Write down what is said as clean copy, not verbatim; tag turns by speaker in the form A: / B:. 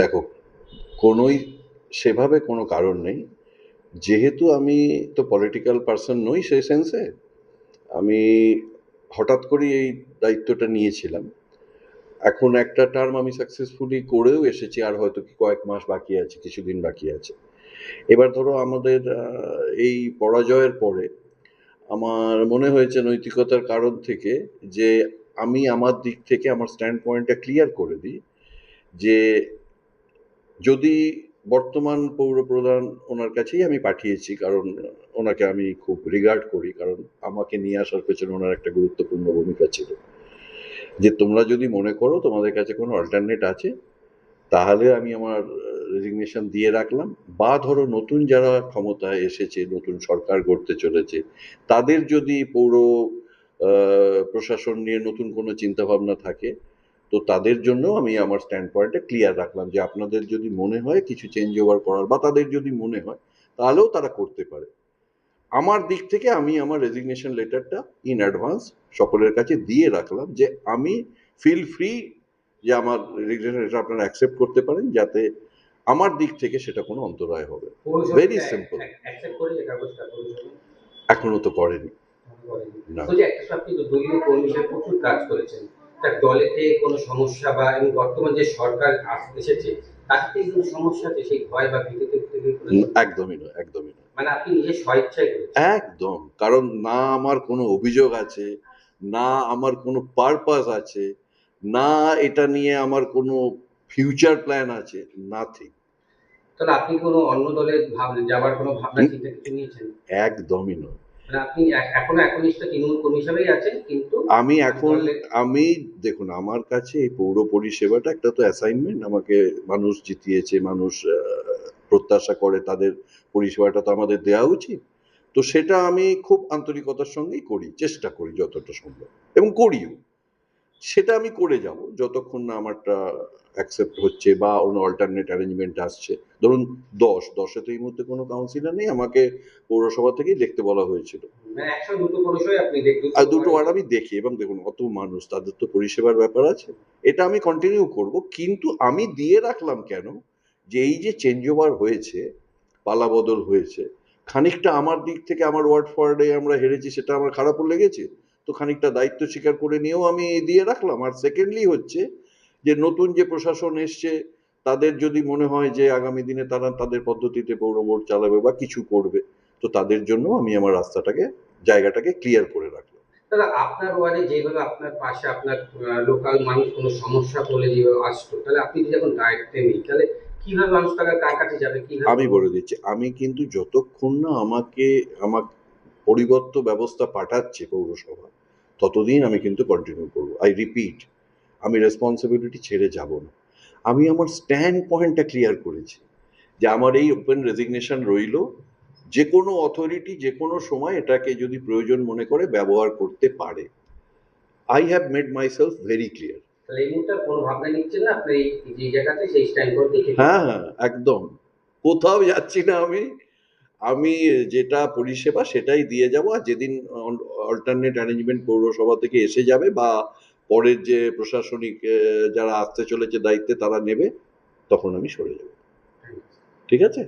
A: দেখো, কোনোই সেভাবে কোনো কারণ নেই। যেহেতু আমি তো পলিটিক্যাল পার্সন নই সেই সেন্সে, আমি হঠাৎ করেই এই দায়িত্বটা নিয়েছিলাম। এখন একটা টার্ম আমি সাকসেসফুলি করেও এসেছি, আর হয়তো কয়েক মাস বাকি আছে, কিছুদিন বাকি আছে। এবার ধরো আমাদের এই পরাজয়ের পরে আমার মনে হয়েছে নৈতিকতার কারণ থেকে যে আমি আমার দিক থেকে আমার স্ট্যান্ড পয়েন্টটা ক্লিয়ার করে দিই যে যদি বর্তমান পৌরপ্রধান, ওনার কাছেই আমি পাঠিয়েছি, কারণ ওনাকে আমি খুব রিগার্ড করি, কারণ আমাকে নিয়ে আসার পেছনে ওনার একটা গুরুত্বপূর্ণ ভূমিকা ছিল, যে তোমরা যদি মনে করো তোমাদের কাছে কোনো অল্টারনেট আছে তাহলে আমি আমার রেজিগনেশন দিয়ে রাখলাম, বা ধরো নতুন যারা ক্ষমতায় এসেছে, নতুন সরকার গড়তে চলেছে, তাদের যদি পৌর প্রশাসন নিয়ে নতুন কোনো চিন্তাভাবনা থাকে, তো তাদের জন্য আমি আমার স্ট্যান্ড পয়েন্টটা ক্লিয়ার রাখলাম যে আপনাদের যদি মনে হয় কিছু চেঞ্জ ওভার করার, বা তাদের যদি মনে হয় তাহলেও তারা করতে পারে। আমার দিক থেকে আমি আমার রেজিগনেশন লেটারটা ইন অ্যাডভান্স সকলের কাছে দিয়ে রাখলাম, যে আমি ফিল ফ্রি যে আমার রেজিগনেশন লেটার আপনারা অ্যাকসেপ্ট করতে পারেন, যাতে আমার দিক থেকে সেটা কোনো অন্তরায় হবে। Very simple. এখনো তো করেনি না।
B: আপনি তো দলীয় কর্মী হিসেবে প্রচুর কাজ করেছেন, তার দলেতে কোনো সমস্যা বা এবং বর্তমান যে সরকার এসেছে তাতে কোনো সমস্যা আছে সেই ভয় বা ভীতিতে থেকে
A: একদমই নয়, একদমই নয়।
B: মানে আপনি নিজের স্বইচ্ছায় করেছেন?
A: একদম। কারণ না আমার কোনো অভিযোগ আছে, না আমার কোনো পারপাস আছে, না এটা নিয়ে আমার কোনো ফিউচার প্ল্যান আছে, নাথিং।
B: তাহলে আপনি কোনো অন্য দলে যাবার কোনো ভাবনা চিন্তা কিছু নিয়েছেন?
A: একদমই নয়।
B: মানে আপনি এখনো একনিষ্ঠ তৃণমূল কর্মী হিসেবেই আছেন, কিন্তু
A: আমি এখন
B: দলে
A: আমি দেখুন, আমার কাছে এই পৌর পরিষেবাটা একটা তো অ্যাসাইনমেন্ট, আমাকে মানুষ জিতিয়েছে, মানুষ প্রত্যাশা করে, তাদের পরিষেবাটা তো আমাদের দেওয়া উচিত। তো সেটা আমি খুব আন্তরিকতার সঙ্গেই করি, চেষ্টা করি যতটা সম্ভব, এবং করিও। সেটা আমি করে যাব যতক্ষণ না আমারটা অ্যাকসেপ্ট হচ্ছে বা অন্য অল্টারনেট অ্যারেঞ্জমেন্ট আসছে। ধরুন ১০ তো এই মুহূর্তে কোনো কাউন্সিলর নেই, আমাকে পৌরসভা থেকেই দেখতে বলা হয়েছিল।
B: মানে ১০০ দুটো পৌরসভায় আপনি দেখবেন।
A: আর দুটো ওয়ার্ড আমি দেখি, এবং দেখুন অত মানুষ, তাদের তো পরিষেবার ব্যাপার আছে, এটা আমি কন্টিনিউ করব। কিন্তু আমি দিয়ে রাখলাম কেন, যে এই যে চেঞ্জ ওভার হয়েছে, পালাবদল হয়েছে, খানিকটা আমার দিক থেকে আমার ওয়ার্ডে আমরা হেরেছি, সেটা আমার খারাপও লেগেছে, তো খানিকটা দায়িত্ব স্বীকার করে নিয়েও আমি দিয়ে রাখলাম। আর সেকেন্ডলি হচ্ছে যে নতুন যে প্রশাসন এসছে, তাদের যদি মনে হয় যে আগামী দিনে তারা তাদের পদ্ধতিতে পৌর বোর্ড চালাবে বা কিছু করবে, তো তাদের জন্য আমি আমার রাস্তাটাকে, জায়গাটাকে ক্লিয়ার করে রাখলাম।
B: তাহলে আপনার ওয়ার্ডে যেভাবে আপনার পাশে আপনার লোকাল মানুষ কোনো সমস্যা হলে যেভাবে আসতো, তাহলে আপনি যদি এখন দায়িত্বে নেই, তাহলে কিভাবে মানুষ কার কাছে যাবে? কিভাবে
A: আমি বলে দিচ্ছি, আমি কিন্তু যতক্ষণ না আমাকে আমার পরিবর্ত ব্যবস্থা পাঠাচ্ছে পৌরসভা, ততদিন আমি কিন্তু কন্টিনিউ করবো। আই রিপিট, আমি রেসপন্সিবিলিটি ছেড়ে যাব না। আমি আমার স্ট্যান্ড পয়েন্টটা ক্লিয়ার করেছি, যে আমার এই ওপেন রেজিগনেশন রইল, যে কোনো অথরিটি যে কোনো সময় এটাকে যদি প্রয়োজন মনে করে ব্যবহার করতে পারে। I have made myself very clear.
B: তাহলে এই মুহূর্তে আর কোনো ভাবনা নিচ্ছেন না, আপনি যে জায়গাতে সেই স্ট্যান্ড করতে
A: হ্যাঁ, হ্যাঁ, একদম। কোথাও যাচ্ছি না আমি। আমি যেটা পরিষেবা সেটাই দিয়ে যাব। আর যেদিন অল্টারনেট অ্যারেঞ্জমেন্ট পৌরসভা থেকে এসে যাবে, বা পরের যে প্রশাসনিক যারা আসতে চলেছে দায়িত্বে তারা নেবে, তখন আমি সরে যাব। ঠিক আছে?